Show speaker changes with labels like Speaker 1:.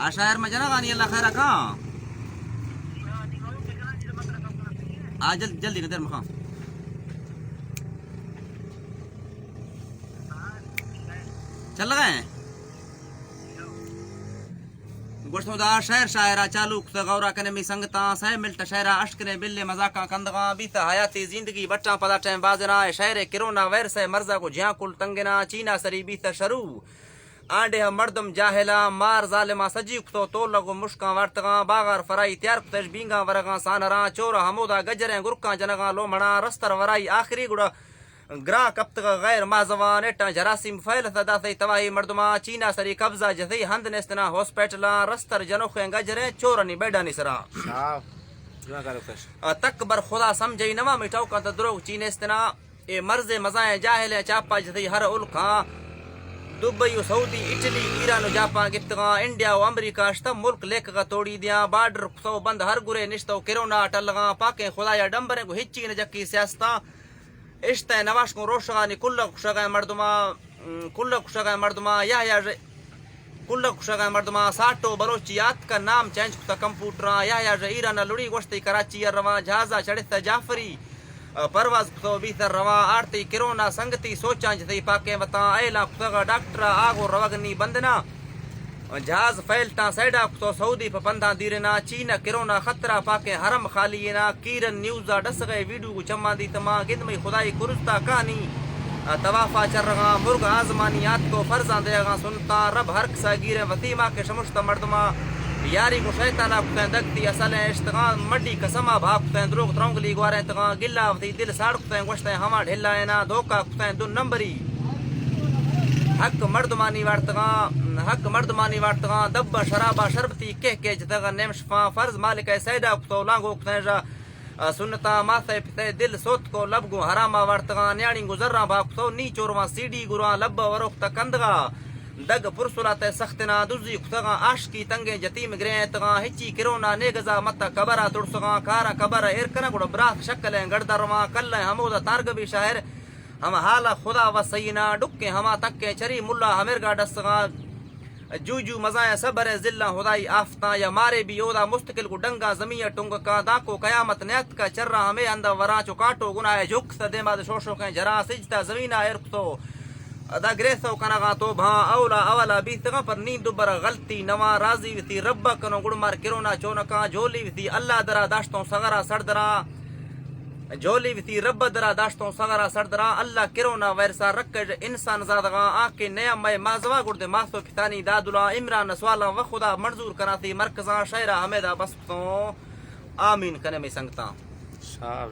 Speaker 1: شاعر میں جنا غانی اللہ خیر کہاں آ جلدی ندر مخام چل گئے ہیں گوشتوں دا شہر شاعرہ چالو کتا غورا کنے می سنگتا سہ ملتا شہرہ اشکنے بلے مزاقاں کندگاں بیتا حیاتی زندگی بچاں پدا ٹائم بازنا شہر کرونا ویرس مرزا کو جہاں کل تنگنا چینا سری بیتا شروع آنڈے مردم جاہلا مار ظالمہ سجی کتو تو لگو مشکاں ورتگاں باغار فرائی تیار کتش بینگاں ورگاں سانراں چورا ہمودا گجریں گرکاں جنگاں لومڑاں رستر ورائی آخری گڑا گراں کپتگا غیر مازوان اٹھاں جراسیم فیلتا داتی تواہی مردماں چینا سری قبضہ جتی ہند نستنا ہاسپیٹلاں رستر جنوخیں گجریں چورانی بیڈانی سراں تک بر خدا سمجھئی نما مٹاو کا دروغ چینستنا اے مرز مزائیں جاہلیں چاپا جتی ہر الکاں دبئی و سعودی اٹلی ایران و جاپان گفتگاں انڈیا و امریکہ شتم ملک لیک کا توڑی دیاں بارڈر سو بند ہر گرے نشتو کرونا ٹلگاں پاکیں خدایا ڈمبریں کو ہچی نجکی سیاستاں اشتہ نواش کو روشغانی کل کشگائے مردما یا کل کشگائے مردما ساٹو بلوچیات کا نام چینج کتا کمپیوٹراں یا ایران لڑی گوشتی کراچی رواں جہازہ چڑھتا جعفری پرواز کتو بیتر رواں آرتی کرونا سنگتی سوچاں جتی پاکیں وطاں ایلا کتگا ڈاکٹرا آگو روگنی بندنا جہاز فیلٹاں سیڈا کتو سعودی پپنداں دیرنا چینا کرونا خطرہ پاکیں حرم خالینا کیرن نیوزا ڈس گئے ویڈیو کو چما دی تما گدمئی خدائی کرستا کہانی توافا چرگاں مرغ آزمانیات کو فرزاں دیگاں سنتا رب ہر کسا گیریں وطیمہ کے شمشتا مردما یاری کو شیطانہ کتیں دگتی اصلیں اشتغاں مڈی قسمہ بھاگ کتیں دروگ ترونگلی گواریں تغاں گلہ وطی دل ساڑ کتیں گوشتیں ہما ڈھلائینا دھوکہ کتیں دن نمبری حق مردمانی وارتگاں دبا شرابا شربتی کہ جتگا نیم شفاں فرض مالک سیدہ کتو لانگو کتیں جا سنتا ماتے پتے دل سوت کو لبگو حراما وارتگاں نیاڑی گزراں بھاکتو نی چورواں سیڈی گراں لبا وروختا کندگا دگ پرسلات سختنا دزی کتگاں عاشقی تنگیں جتیم گریں تگاں ہچی کرونا نیگزا متا کبرا تڑسگاں کارا کبرا ایرکنا گڑا براک شکلیں گردرواں کلیں ہمودا تارگبی شاہر ہم حالا خدا و سینا ڈکیں ہما تکیں چری ملا ہمرگا ڈسگاں جو مزائیں صبر ذلہ خدائی آفتاں یا مارے بھی یودا مستقل کو ڈنگا زمین ٹنگ کا داکو قیامت نیت کا چرہ ہمیں اندر وراں چو کاٹو گناہ جھک سدے ماد شوشو کہیں جراں سجتا زمینہ ارکتو ادا گریسو کنگا تو بھاں اولا بیتگاں پر نیند دوبارہ غلطی نواں راضی ویتی ربا کنو گڑمار کرونا چونکاں جھولی ویتی اللہ درا داشتوں سغرا سردراں جھولی ویتی رب درا داشتوں سغرا سردراں اللہ کرونا ویرسا رکج انسان زادگاں آنکے نیا مے مازوا گڑدے ماسو پتانی دادلا عمران سوالاں و خدا منظور کناتی مرکزاں شہرہ ہمیدہ بسکتوں آمین کنے میں سنگتاں
Speaker 2: شاب